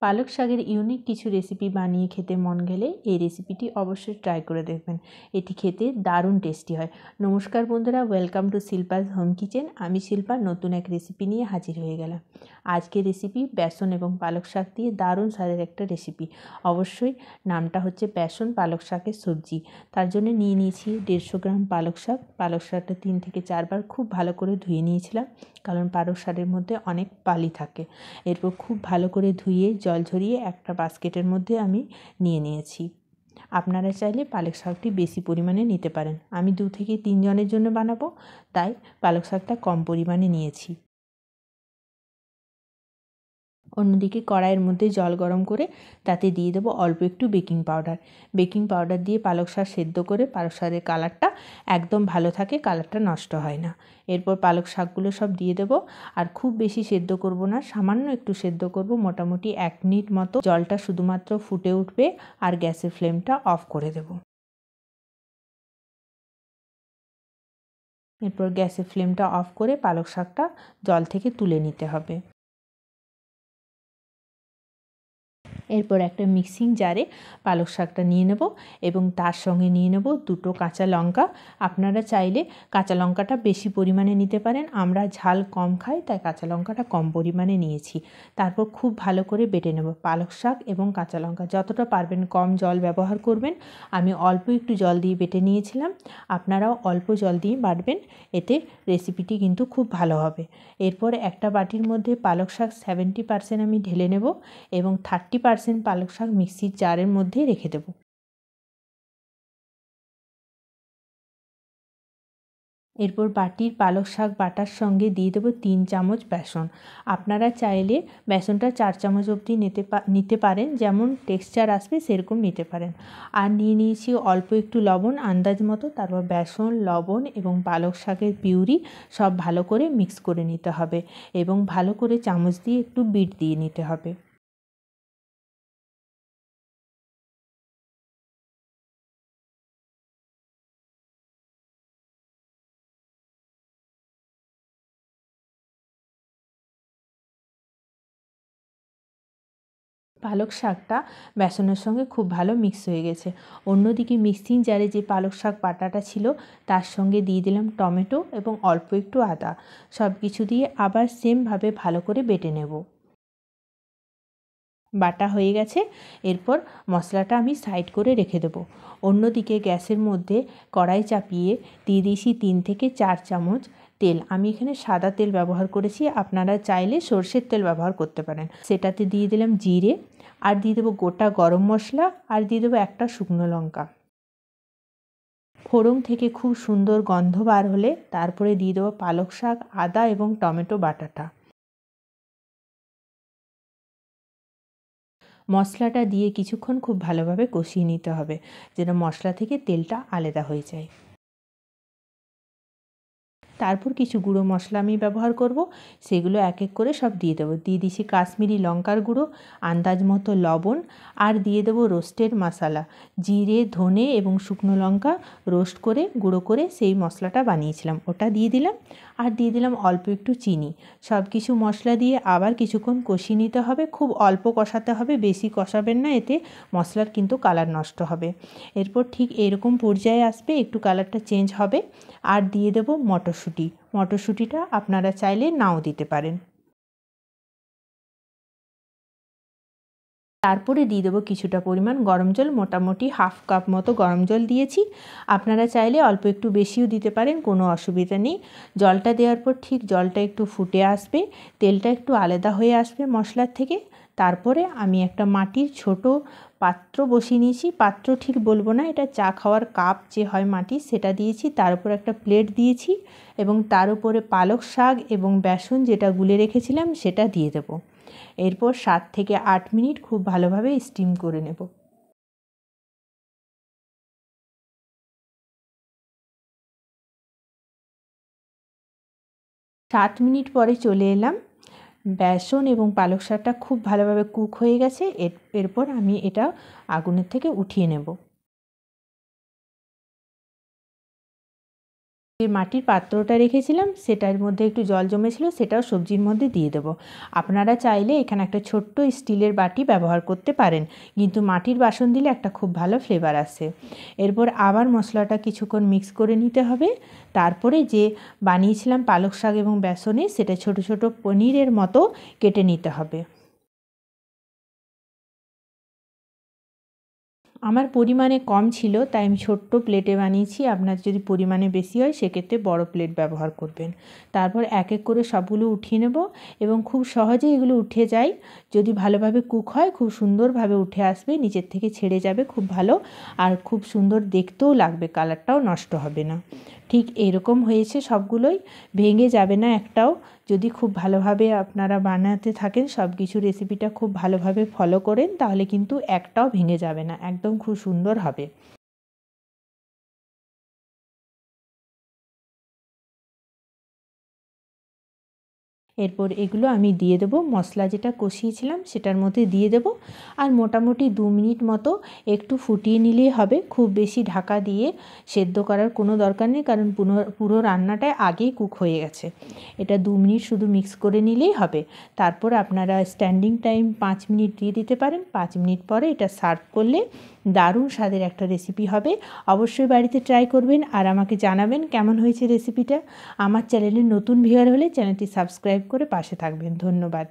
পালক শাকের ইউনিক কিছু রেসিপি বানিয়ে খেতে মন গেলে এই রেসিপিটি অবশ্যই ট্রাই করে দেখবেন। এটি খেতে দারুণ টেস্টি হয়। নমস্কার বন্ধুরা, welcome to Shilpa's home kitchen. আমি শিল্পা নতুন এক রেসিপি নিয়ে হাজির হয়ে গেলাম। আজকের রেসিপি বেসন এবং পালক শাক দিয়ে দারুণ স্বাদের একটা রেসিপি। অবশ্যই নামটা হচ্ছে বেসন পালক শাকের সবজি। তার জন্য নিয়ে নিয়েছি 150 গ্রাম পালক শাক। পালক শাকটা 3 থেকে 4 বার খুব ভালো করে ধুয়ে নিয়েছিলাম, কারণ পালক শাকের মধ্যে অনেক বালি থাকে। এরপর খুব ভালো করে ধুয়ে জল ঝরিয়ে একটা বাস্কেটের মধ্যে আমি নিয়ে নিয়েছি। আপনারা চাইলে পালক শাকটি বেশি পরিমাণে নিতে পারেন। আমি 2 থেকে 3 জনের জন্য বানাবো, তাই পালক শাকটা কম পরিমাণে নিয়েছি। অন্যদিকে কড়াইয়ের মধ্যে জল গরম করে তাতে দিয়ে দেবো অল্প একটু বেকিং পাউডার। বেকিং পাউডার দিয়ে পালক শাক সেদ্ধ করে পালক শাকের কালারটা একদম ভালো থাকে, কালারটা নষ্ট হয় না। এরপর পালক শাকগুলো সব দিয়ে দেবো। আর খুব বেশি সেদ্ধ করব না, সামান্য একটু সেদ্ধ করব, মোটামুটি 1 মিনিট মতো। জলটা শুধুমাত্র ফুটে উঠবে আর গ্যাসের ফ্লেমটা অফ করে দেবো। এরপর গ্যাসের ফ্লেমটা অফ করে পালক শাকটা জল থেকে তুলে নিতে হবে। এরপর একটা মিক্সিং জারে পালক শাকটা নিয়ে নেব এবং তার সঙ্গে নিয়ে নেব 2টো কাঁচা লঙ্কা। আপনারা চাইলে কাঁচা লঙ্কাটা বেশি পরিমাণে নিতে পারেন। আমরা ঝাল কম খাই, তাই কাঁচা লঙ্কাটা কম পরিমাণে নিয়েছি। তারপর খুব ভালো করে বেটে নেব। পালক শাক এবং কাঁচা লঙ্কা যতটা পারবেন কম জল ব্যবহার করবেন। আমি অল্প একটু জল দিয়ে বেটে নিয়েছিলাম, আপনারাও অল্প জল দিয়ে বাটবেন, এতে রেসিপিটি কিন্তু খুব ভালো হবে। এরপর একটা বাটির মধ্যে পালক শাক 70% আমি ঢেলে নেব এবং 30% পালক শাক মিক্সির জারের মধ্যে রেখে দেব। এরপর বাটির পালক শাক বাটার সঙ্গে দিয়ে দেবো 3 চামচ বেসন। আপনারা চাইলে বেসনটা 4 চামচ অবধি নিতে পারেন, যেমন টেক্সচার আসবে সেরকম নিতে পারেন। আর নিয়ে নিয়েছি অল্প একটু লবণ আন্দাজ মতো। তারপর বেসন, লবণ এবং পালক শাকের পিউরি সব ভালো করে মিক্স করে নিতে হবে এবং ভালো করে চামচ দিয়ে একটু বিট দিয়ে নিতে হবে। পালক শাকটা বেসনের সঙ্গে খুব ভালো মিক্স হয়ে গেছে। অন্যদিকে মিক্সিং জারে যে পালক শাক বাটাটা ছিল তার সঙ্গে দিয়ে দিলাম টমেটো এবং অল্প একটু আদা। সব কিছু দিয়ে আবার সেমভাবে ভালো করে বেটে নেব। বাটা হয়ে গেছে। এরপর মশলাটা আমি সাইড করে রেখে দেবো। অন্যদিকে গ্যাসের মধ্যে কড়াই চাপিয়ে দিয়ে দিয়েছি 3 থেকে 4 চামচ তেল। আমি এখানে সাদা তেল ব্যবহার করেছি, আপনারা চাইলে সর্ষের তেল ব্যবহার করতে পারেন। সেটাতে দিয়ে দিলাম জিরে, আর দিয়ে দেবো গোটা গরম মশলা, আর দিয়ে দেবো একটা শুকনো লঙ্কা। ফোড়ন থেকে খুব সুন্দর গন্ধ বার হলে তারপরে দিয়ে দেবো পালক শাক, আদা এবং টমেটো বাটাটা। মশলাটা দিয়ে কিছুক্ষণ খুব ভালোভাবে কষিয়ে নিতে হবে, যেন মশলা থেকে তেলটা আলাদা হয়ে যায়। তারপর কিছু গুঁড়ো মশলা আমি ব্যবহার করব, সেগুলো এক এক করে সব দিয়ে দেবো। দিয়ে দিচ্ছি কাশ্মীরি লঙ্কার গুঁড়ো, আন্দাজ মতো লবণ, আর দিয়ে দেবো রোস্টেড মশলা। জিরে, ধনে এবং শুকনো লঙ্কা রোস্ট করে গুঁড়ো করে সেই মশলাটা বানিয়েছিলাম, ওটা দিয়ে দিলাম। আর দিয়ে দিলাম অল্প একটু চিনি। সব কিছু মশলা দিয়ে আবার কিছুক্ষণ কষিয়ে নিতে হবে। খুব অল্প কষাতে হবে, বেশি কষাবেন না, এতে মশলার কিন্তু কালার নষ্ট হবে। এরপর ঠিক এরকম পর্যায়ে আসবে, একটু কালারটা চেঞ্জ হবে। আর দিয়ে দেবো মটরশুঁটি। মটরশুঁটিটা আপনারা চাইলে নাও দিতে পারেন। তারপরে দিয়ে দেবো কিছুটা পরিমাণ গরম জল, মোটামুটি 1/2 কাপ মতো গরম জল দিয়েছি। আপনারা চাইলে অল্প একটু বেশিও দিতে পারেন, কোনো অসুবিধা নেই। জলটা দেওয়ার পর ঠিক জলটা একটু ফুটে আসবে, তেলটা একটু আলাদা হয়ে আসবে মশলার থেকে। তারপরে আমি একটা মাটির ছোট পাত্র বসিয়ে নিয়েছি। পাত্র ঠিক বলবো না, এটা চা খাওয়ার কাপ যে হয় মাটির, সেটা দিয়েছি। তার উপর একটা প্লেট দিয়েছি এবং তার উপরে পালক শাক এবং বেসন যেটা গুলে রেখেছিলাম সেটা দিয়ে দেবো। এরপর 7 থেকে 8 মিনিট খুব ভালোভাবে স্টিম করে নেব। 7 মিনিট পরে চলে এলাম। বেসন এবং পালক শাকটা খুব ভালোভাবে কুক হয়ে গেছে। এরপর আমি এটা আগুনের থেকে উঠিয়ে নেব। যে মাটির পাত্রটা রেখেছিলাম সেটার মধ্যে একটু জল জমেছিল, সেটাও সবজির মধ্যে দিয়ে দেবো। আপনারা চাইলে এখানে একটা ছোট্ট স্টিলের বাটি ব্যবহার করতে পারেন, কিন্তু মাটির বাসন দিলে একটা খুব ভালো ফ্লেভার আসে। এরপর আবার মশলাটা কিছুক্ষণ মিক্স করে নিতে হবে। তারপরে যে বানিয়েছিলাম পালক শাক এবং বেসনে, সেটা ছোট ছোট পনিরের মতো কেটে নিতে হবে। আমার পরিমাণে কম ছিল তাই আমি ছোট্ট প্লেটে বানিয়েছি। আপনার যদি পরিমাণে বেশি হয় সেক্ষেত্রে বড় প্লেট ব্যবহার করবেন। তারপর এক এক করে সবগুলো উঠিয়ে নেব এবং খুব সহজেই এগুলো উঠে যায়। যদি ভালোভাবে কুক হয় খুব সুন্দরভাবে উঠে আসবে, নিচের থেকে ছেড়ে যাবে খুব ভালো, আর খুব সুন্দর দেখতেও লাগবে, কালারটাও নষ্ট হবে না। ঠিক এরকম হয়েছে সবগুলোই, ভেঙে যাবে না একটাও। যদি খুব ভালোভাবে আপনারা বানাতে থাকেন, সব কিছু রেসিপিটা খুব ভালোভাবে ফলো করেন, তাহলে কিন্তু একটাও ভেঙে যাবে না, একদম খুব সুন্দর হবে। এরপর এগুলো আমি দিয়ে দেবো, মশলা যেটা কষিয়েছিলাম সেটার মধ্যে দিয়ে দেবো, আর মোটামুটি 2 মিনিট মতো একটু ফুটিয়ে নিলেই হবে। খুব বেশি ঢাকা দিয়ে সেদ্ধ করার কোনো দরকার নেই, কারণ পুরো রান্নাটায় আগেই কুক হয়ে গেছে। এটা 2 মিনিট শুধু মিক্স করে নিলেই হবে। তারপর আপনারা স্ট্যান্ডিং টাইম 5 মিনিট দিয়ে দিতে পারেন। 5 মিনিট পরে এটা সার্ভ করলে দারুণ স্বাদের একটা রেসিপি হবে। অবশ্যই বাড়িতে ট্রাই করবেন আর আমাকে জানাবেন কেমন হয়েছে রেসিপিটা। আমার চ্যানেলের নতুন ভিউয়ার হলে চ্যানেলটি সাবস্ক্রাইব করে পাশে থাকবেন। ধন্যবাদ।